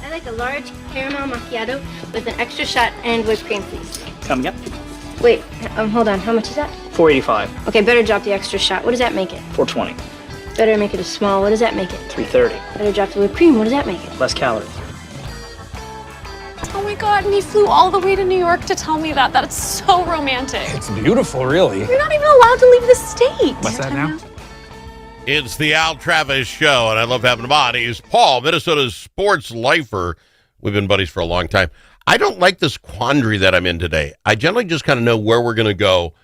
I like a large caramel macchiato with an extra shot and whipped cream, please. Coming up. Wait, hold on. How much is that? $4.85. Okay, better drop the extra shot. What does that make it? $4.20. Better make it a small. What does that make it? $3.30. Better drop the whipped cream. What does that make it? Less calories. Oh my God, and he flew all the way to New York to tell me that. That's so romantic. It's beautiful, really. You're not even allowed to leave the state. What's that now? It's the Al Travis Show, and I love having him on. He's Paul, Minnesota's sports lifer. We've been buddies for a long time. I don't like this quandary that I'm in today. I generally just kind of know where we're going to go.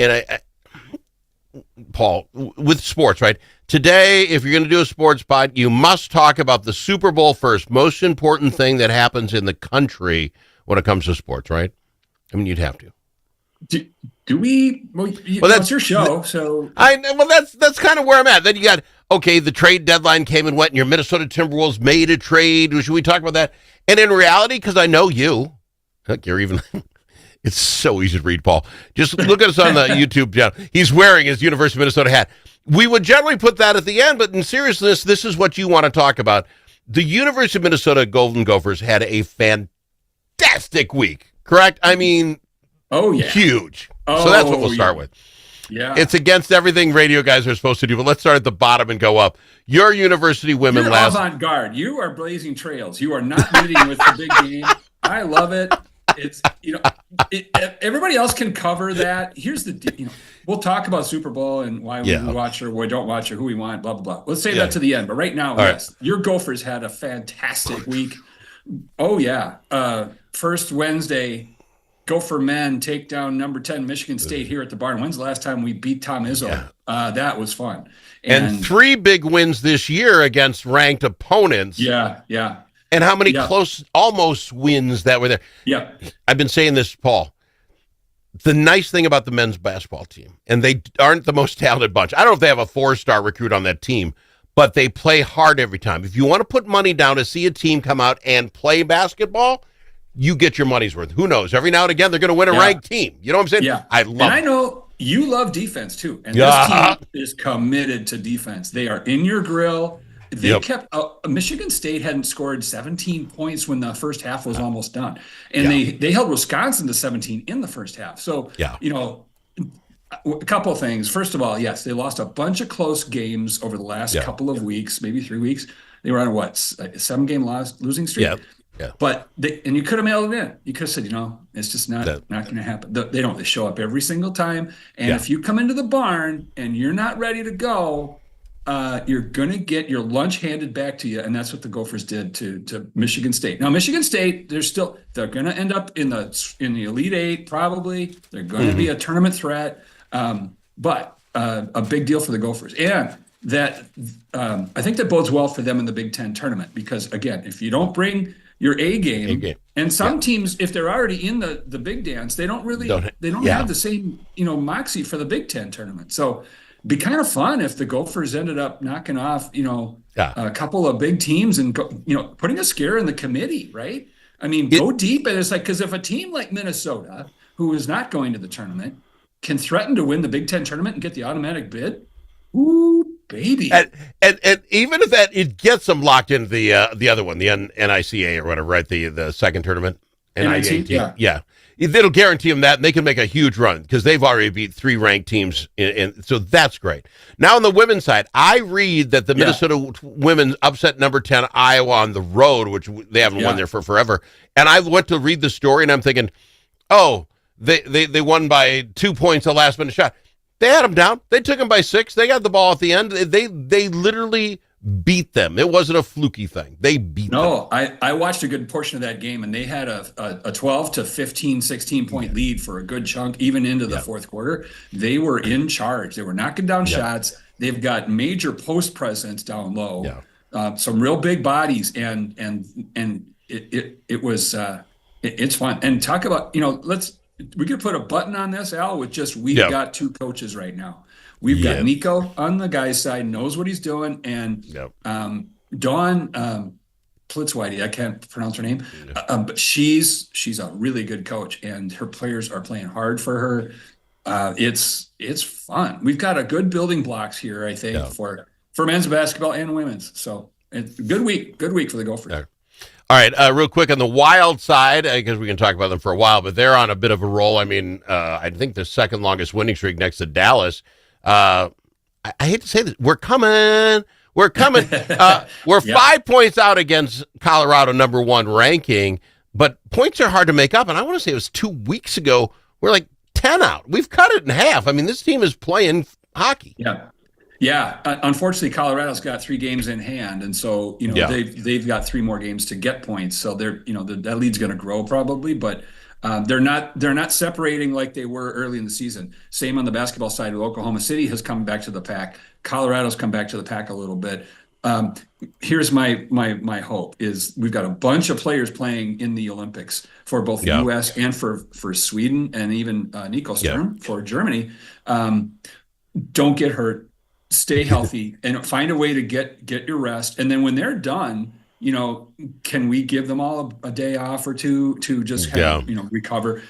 And Paul, with sports, right? Today, if you're going to do a sports pod, you must talk about the Super Bowl first. Most important thing that happens in the country when it comes to sports, right? I mean, you'd have to. Do we? Well, that's your show, so that's kind of where I'm at. Then you got the trade deadline came and went, and your Minnesota Timberwolves made a trade. Should we talk about that? And in reality, because I know you, look, you're even. It's so easy to read, Paul. Just look at us on the YouTube channel. He's wearing his University of Minnesota hat. We would generally put that at the end, but in seriousness, this is what you want to talk about. The University of Minnesota Golden Gophers had a fantastic week, correct? I mean, huge. So that's what we'll start with. Yeah. It's against everything radio guys are supposed to do, but let's start at the bottom and go up. Your university women You're avant-garde. You are blazing trails. You are not leading with the big game. I love it. It's, everybody else can cover that. Here's the, we'll talk about Super Bowl and why we watch or why don't watch or who we want, blah, blah, blah. Let's save that to the end. But right now, your Gophers had a fantastic week. Oh, yeah. First Wednesday, Gopher men take down number 10 Michigan State here at the Barn. When's the last time we beat Tom Izzo? That was fun. And 3 big wins this year against ranked opponents. Yeah. And how many close, almost wins that were there. Yeah. I've been saying this, Paul. The nice thing about the men's basketball team, and they aren't the most talented bunch. I don't know if they have a 4-star recruit on that team, but they play hard every time. If you want to put money down to see a team come out and play basketball, you get your money's worth. Who knows? Every now and again, they're going to win a ranked team. You know what I'm saying? Yeah. I love it. And I know you love defense, too. And this team is committed to defense. They are in your grill. They kept Michigan State hadn't scored 17 points when the first half was almost done. And they held Wisconsin to 17 in the first half. So, a couple of things. First of all, yes, they lost a bunch of close games over the last couple of weeks, maybe 3 weeks. They were on a 7-game losing streak. Yeah. But you could have mailed it in. You could have said, it's just not going to happen. They don't. They show up every single time. And if you come into the Barn and you're not ready to go, you're going to get your lunch handed back to you. And that's what the Gophers did to Michigan State. Now, Michigan State, they're going to end up in the Elite Eight, probably. They're going to be a tournament threat. But a big deal for the Gophers. And that I think that bodes well for them in the Big Ten tournament. Because, again, if you don't bring your A game. And some teams, if they're already in the big dance, they don't have the same, moxie for the Big Ten tournament. So it'd be kind of fun if the Gophers ended up knocking off, a couple of big teams and, putting a scare in the committee, right? I mean, go deep. And it's like, because if a team like Minnesota, who is not going to the tournament, can threaten to win the Big Ten tournament and get the automatic bid, ooh, baby. And even if it gets them locked into the other one, the NICA or whatever, right? The second tournament. NIT, yeah. It'll guarantee them that, and they can make a huge run because they've already beat 3 ranked teams. So that's great. Now on the women's side, I read that the Minnesota women upset number 10 Iowa on the road, which they haven't won there for forever. And I went to read the story, and I'm thinking, they won by 2 points a last-minute shot. They had them down. They took them by 6. They got the ball at the end. They literally beat them. It wasn't a fluky thing. They beat them. No, I watched a good portion of that game, and they had a 12 to 15, 16-point lead for a good chunk, even into the fourth quarter. They were in charge. They were knocking down shots. They've got major post presence down low, some real big bodies, and it was it's fun. And talk about, we could put a button on this, Al, with just we've got 2 coaches right now. We've got Nico on the guy's side, knows what he's doing, and Dawn Plitzwhite, I can't pronounce her name, but she's a really good coach, and her players are playing hard for her. It's fun. We've got a good building blocks here, I think, for men's basketball and women's. So it's a good week for the Gophers. All right, real quick on the Wild side, because we can talk about them for a while, but they're on a bit of a roll. I mean, I think the second longest winning streak next to Dallas. I hate to say this. We're coming. We're 5 points out against Colorado, number 1 ranking, but points are hard to make up. And I want to say it was 2 weeks ago, we're like 10 out. We've cut it in half. I mean, this team is playing hockey. Yeah. Unfortunately, Colorado's got 3 games in hand, and so they've got 3 more games to get points. So they're that lead's going to grow probably, but they're not separating like they were early in the season. Same on the basketball side. Oklahoma City has come back to the pack. Colorado's come back to the pack a little bit. Here's my hope is we've got a bunch of players playing in the Olympics for both the U.S. and for Sweden, and even Nico Sturm for Germany. Don't get hurt. Stay healthy and find a way to get your rest. And then when they're done, can we give them all a day off or two to just recover?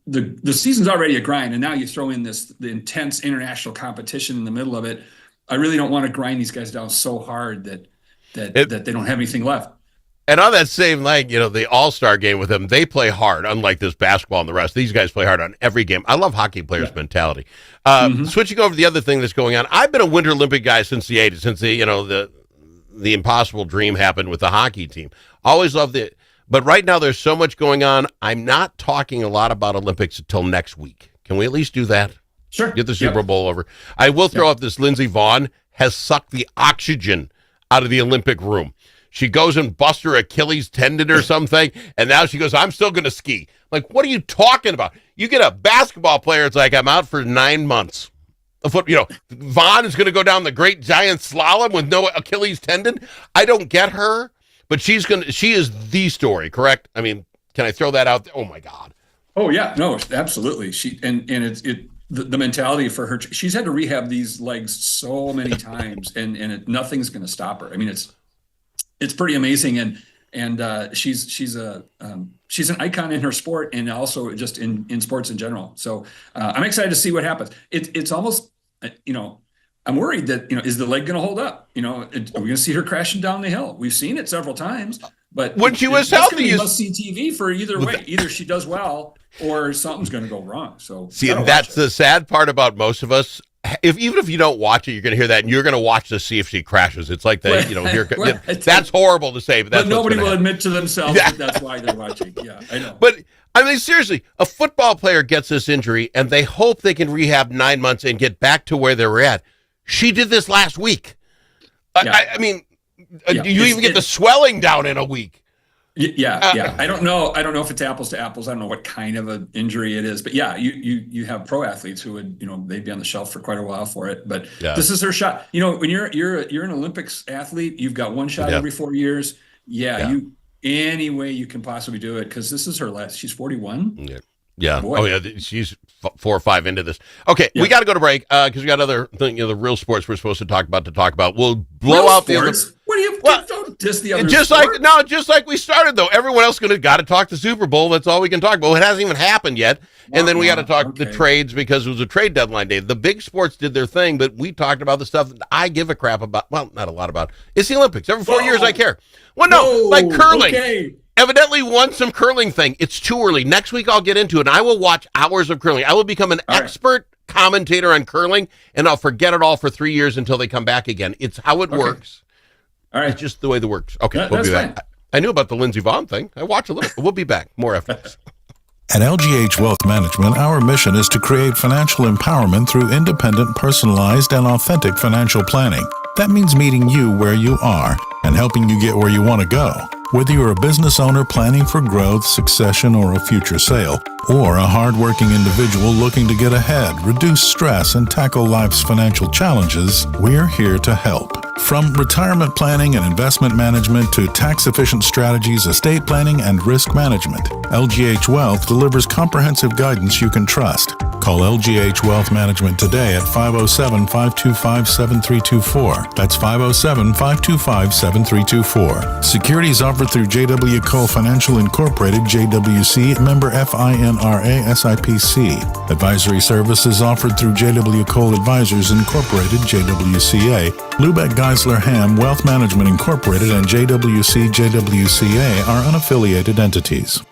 The season's already a grind, and now you throw in the intense international competition in the middle of it. I really don't want to grind these guys down so hard that they don't have anything left. And on that same leg, the All-Star game with them, they play hard, unlike this basketball and the rest. These guys play hard on every game. I love hockey players' mentality. Switching over to the other thing that's going on, I've been a Winter Olympic guy since the 80s, since the impossible dream happened with the hockey team. Always loved it. But right now there's so much going on. I'm not talking a lot about Olympics until next week. Can we at least do that? Sure. Get the Super Bowl over. I will throw up this Lindsey Vonn has sucked the oxygen out of the Olympic room. She goes and busts her Achilles tendon or something, and now she goes, I'm still going to ski. Like, what are you talking about? You get a basketball player, it's like, I'm out for 9 months. Vonn is going to go down the great giant slalom with no Achilles tendon. I don't get her, but she is the story, correct? I mean, can I throw that out there? Oh my God. Oh yeah, no, absolutely. She and it's the mentality for her. She's had to rehab these legs so many times, and nothing's going to stop her. I mean, it's pretty amazing, and she's an icon in her sport, and also just in sports in general. So I'm excited to see what happens. It's almost, I'm worried that, is the leg going to hold up? Are we going to see her crashing down the hill? We've seen it several times, but when she was healthy, you must see TV for either way. Either she does well or something's going to go wrong. So see, and that's the sad part about most of us. Even if you don't watch it, you're going to hear that, and you're going to watch to see if she crashes. It's like that's horrible to say, but nobody will admit to themselves that that's why they're watching. Yeah, I know. But I mean, seriously, a football player gets this injury, and they hope they can rehab 9 months and get back to where they were at. She did this last week. I mean, do you even get the swelling down in a week? Yeah. I don't know if it's apples to apples. I don't know what kind of an injury it is, but you have pro athletes who would, they'd be on the shelf for quite a while for it, but this is their shot. When you're an Olympics athlete, you've got one shot every 4 years. You any way you can possibly do it, because this is her last. She's 41. Yeah. Boy. Oh, yeah. She's 4 or 5 into this. Okay, we got to go to break because we got other the real sports we're supposed to talk about. We'll blow real out sports? What do you? Don't diss the other just sport. Just like we started though. Everyone else got to talk the Super Bowl. That's all we can talk about. It hasn't even happened yet. And then we got to talk the trades because it was a trade deadline day. The big sports did their thing, but we talked about the stuff that I give a crap about. Well, not a lot about. It's the Olympics. Every 4 years I care. Well, no, like curling. Okay. Evidently won some curling thing. It's too early. Next week I'll get into it, and I will watch hours of curling. I will become an expert commentator on curling, and I'll forget it all for 3 years until they come back again. It's how it works. All right. It's just the way it works. Okay, we'll be back. I knew about the Lindsey Vonn thing. I watched a little. We'll be back. More after this. At LGH Wealth Management, our mission is to create financial empowerment through independent, personalized, and authentic financial planning. That means meeting you where you are and helping you get where you want to go. Whether you're a business owner planning for growth, succession, or a future sale, or a hardworking individual looking to get ahead, reduce stress, and tackle life's financial challenges, we're here to help. From retirement planning and investment management to tax-efficient strategies, estate planning, and risk management, LGH Wealth delivers comprehensive guidance you can trust. Call LGH Wealth Management today at 507-525-7324. That's 507-525-7324. Securities offered through J.W. Cole Financial Incorporated, JWC, member FINRA SIPC. Advisory services offered through J.W. Cole Advisors Incorporated, JWCA. Lubeck Geisler Ham Wealth Management Incorporated and JWC JWCA are unaffiliated entities.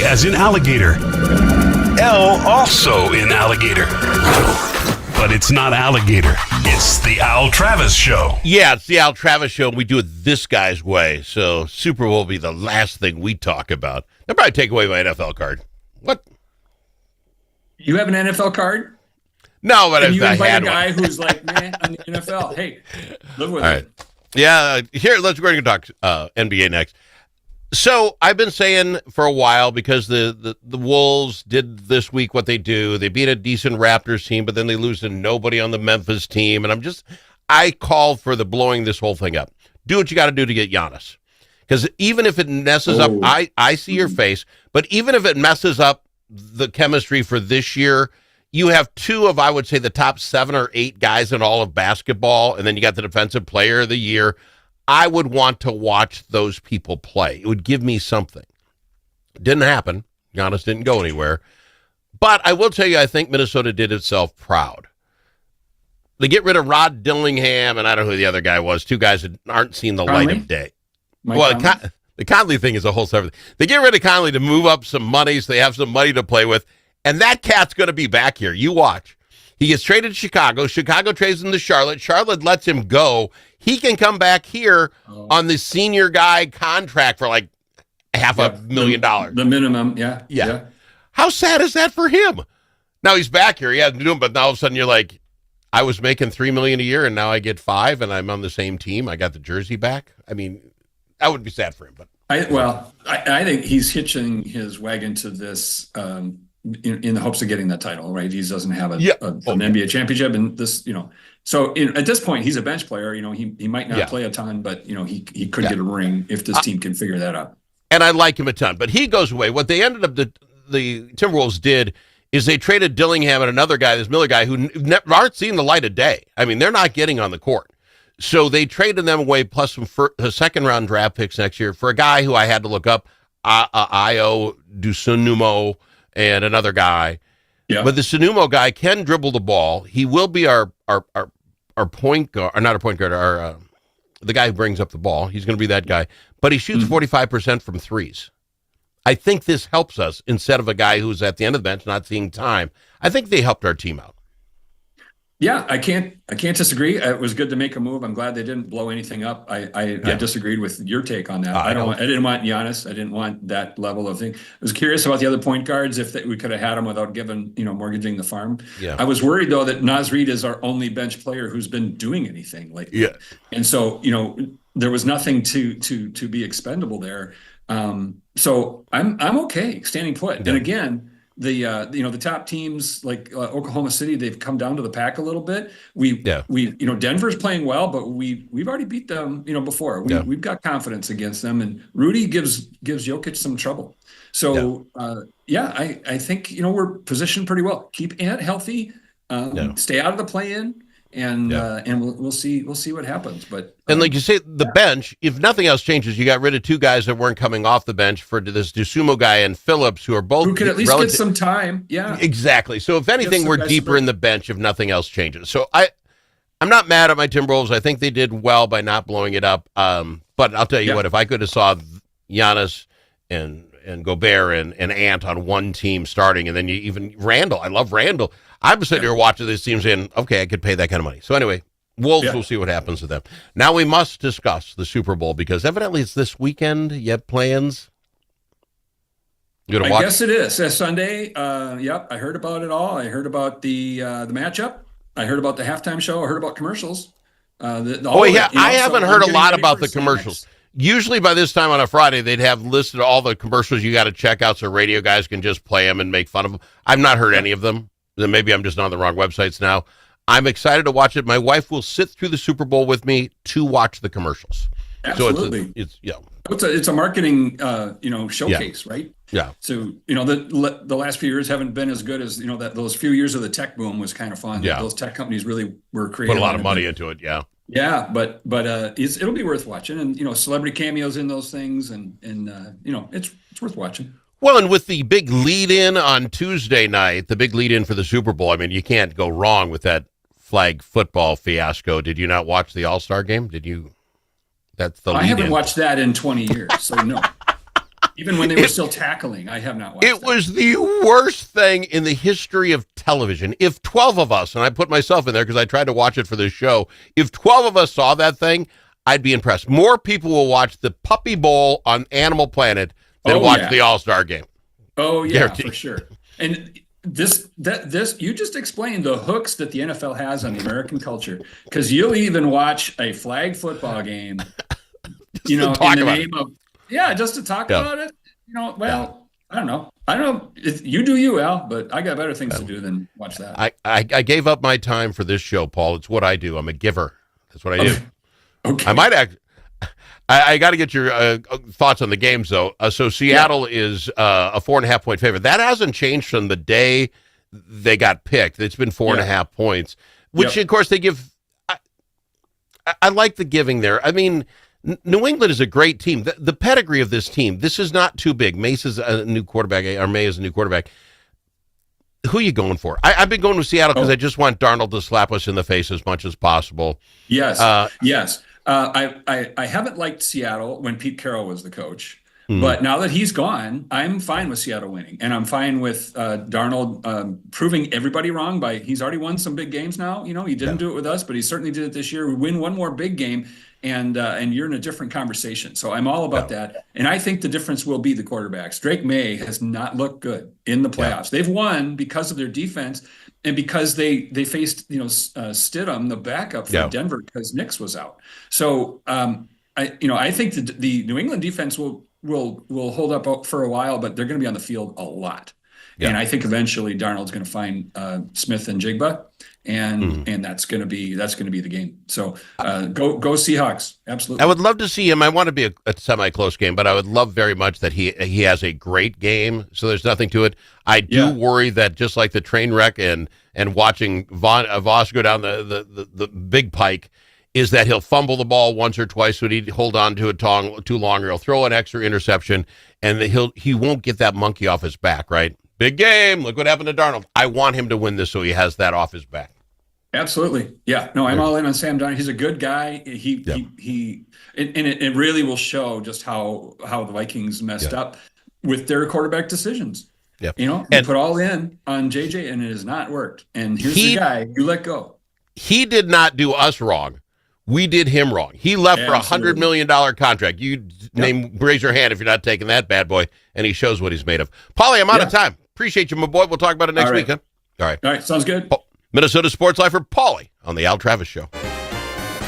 As in alligator. L also in alligator. But it's not alligator. It's the Al Travis Show. Yeah, it's the Al Travis Show, and we do it this guy's way. So Super Bowl will be the last thing we talk about. They'll probably take away my NFL card. What? You have an NFL card? No, but and if you I invite had a guy one. who's like, man, on the NFL. Hey, live with All it. right. Yeah, we're going to talk NBA next. So I've been saying for a while, because the Wolves did this week what they do. They beat a decent Raptors team, but then they lose to nobody on the Memphis team. And I call for the blowing this whole thing up. Do what you got to do to get Giannis. Because even if it messes up, I see your face, but even if it messes up the chemistry for this year, you have two of, I would say, the top 7 or 8 guys in all of basketball, and then you got the Defensive Player of the Year. I would want to watch those people play. It would give me something. Didn't happen. Giannis didn't go anywhere. But I will tell you, I think Minnesota did itself proud. They get rid of Rod Dillingham, and I don't know who the other guy was, 2 guys that aren't seen the light of day. The Conley thing is a whole separate thing. They get rid of Conley to move up some money so they have some money to play with, and that cat's going to be back here. You watch. He gets traded to Chicago. Chicago trades him to Charlotte. Charlotte lets him go. He can come back here on the senior guy contract for like $500,000. The minimum, yeah. How sad is that for him? Now he's back here. He hasn't done, but now all of a sudden you're like, I was making $3 million a year, and now I get $5 million, and I'm on the same team. I got the jersey back. I mean, that would be sad for him. But I think he's hitching his wagon to this in the hopes of getting that title, right? He doesn't have an NBA championship, and this, So at this point, he's a bench player. He might not play a ton, but he could get a ring if this team can figure that out. and I like him a ton. But he goes away. What they ended up the Timberwolves did is they traded Dillingham and another guy, this Miller guy, who aren't seeing the light of day. I mean, they're not getting on the court. So they traded them away plus some second-round draft picks next year for a guy who I had to look up, Io Dusunumo, and another guy. Yeah. But the Sunumo guy can dribble the ball. He will be our point guard, or not a point guard, the guy who brings up the ball. He's going to be that guy. But he shoots 45% from threes. I think this helps us instead of a guy who's at the end of the bench not seeing time. I think they helped our team out. Yeah, I can't disagree. It was good to make a move. I'm glad they didn't blow anything up. I disagreed with your take on that. I didn't want Giannis. I didn't want that level of thing. I was curious about the other point guards if we could have had them without mortgaging the farm. Yeah. I was worried though that Naz Reid is our only bench player who's been doing anything lately. Yeah. And so there was nothing to be expendable there. So I'm okay standing put. Yeah. And again, the top teams like Oklahoma City, they've come down to the pack a little bit. Denver's playing well, but we've already beat them, before. We've got confidence against them, and Rudy gives Jokic some trouble. So I think we're positioned pretty well. Keep Ant healthy, stay out of the play-in. And we'll see what happens. But and like you say, the bench, if nothing else changes, you got rid of two guys that weren't coming off the bench for this Dusumo guy and Phillips, who could at least get some time. Yeah, exactly. So if anything, we're deeper in the bench if nothing else changes. So I'm not mad at my Timberwolves. I think they did well by not blowing it up. But I'll tell you what, if I could have saw Giannis and Gobert and Ant on one team starting, and then even Randall. I love Randall. I'm sitting here watching this team saying, okay, I could pay that kind of money. So anyway, Wolves will see what happens to them. Now we must discuss the Super Bowl because evidently it's this weekend. You have plans? You gonna watch? I guess it is. It's Sunday. I heard about it all. I heard about the matchup. I heard about the halftime show. I heard about commercials. I haven't heard a lot about the commercials. Usually by this time on a Friday, they'd have listed all the commercials you got to check out so radio guys can just play them and make fun of them. I've not heard any of them. Then maybe I'm just on the wrong websites now. I'm excited to watch it. My wife will sit through the Super Bowl with me to watch the commercials. Absolutely. So it's a marketing showcase, right? Yeah. So the last few years haven't been as good as those few years of the tech boom was kind of fun. Yeah. Those tech companies really were creative. Put a lot of money into it. Yeah. Yeah, but it'll be worth watching, and celebrity cameos in those things, and it's worth watching. Well, and with the big lead-in on Tuesday night, the big lead-in for the Super Bowl, I mean, you can't go wrong with that flag football fiasco. Did you not watch the All-Star game? Did you? That's the lead-in. I haven't watched that in 20 years, so no. Even when they were still tackling, I have not watched it. Was the worst thing in the history of television. If 12 of us, and I put myself in there because I tried to watch it for this show, if 12 of us saw that thing, I'd be impressed. More people will watch the Puppy Bowl on Animal Planet than watch the All-Star game. Oh, yeah, guaranteed. For sure. And this you just explained the hooks that the NFL has on the American culture, because you'll even watch a flag football game, in the name of just to talk about it. I don't know. You do you, Al, but I got better things to do than watch that. I gave up my time for this show, Paul. It's what I do. I'm a giver. That's what I do. Okay. I might I got to get your thoughts on the games, though. So Seattle is a 4.5 point favorite. That hasn't changed from the day they got picked. It's been 4.5 points, which of course they give. I like the giving there. I mean, New England is a great team. The pedigree of this team, this is not too big. Mace is a new quarterback. May is a new quarterback. Who are you going for? I've been going with Seattle because I just want Darnold to slap us in the face as much as possible. Yes, yes. I haven't liked Seattle when Pete Carroll was the coach, but now that he's gone, I'm fine with Seattle winning, and I'm fine with Darnold proving everybody wrong he's already won some big games now. He didn't do it with us, but he certainly did it this year. We win one more big game, and you're in a different conversation. So I'm all about that, and I think the difference will be the quarterbacks. Drake May has not looked good in the playoffs. They've won because of their defense. And because they faced Stidham, the backup for Denver, because Nix was out. So I think the New England defense will hold up for a while, but they're going to be on the field a lot. Yeah. And I think eventually Darnold's going to find Smith and Jigba, and that's going to be the game. So go Seahawks. Absolutely. I would love to see him. I want to be a semi-close game, but I would love very much that he has a great game. So there's nothing to it. I do worry that just like the train wreck and watching Voss go down the big pike, is that he'll fumble the ball once or twice when he'd hold on to it too long, or he'll throw an extra interception, and he won't get that monkey off his back, right? Big game. Look what happened to Darnold. I want him to win this so he has that off his back. Absolutely. Yeah. No, I'm all in on Sam Darnold. He's a good guy. It really will show just how the Vikings messed up with their quarterback decisions. Yeah. They put all in on JJ and it has not worked. And here's the guy you let go. He did not do us wrong. We did him wrong. He left for $100 million contract. You raise your hand if you're not taking that bad boy, and he shows what he's made of. Paulie, I'm out of time. Appreciate you, my boy. We'll talk about it next week. Huh? All right. All right. Sounds good. Minnesota Sports Life for Paulie on the Al Travis Show.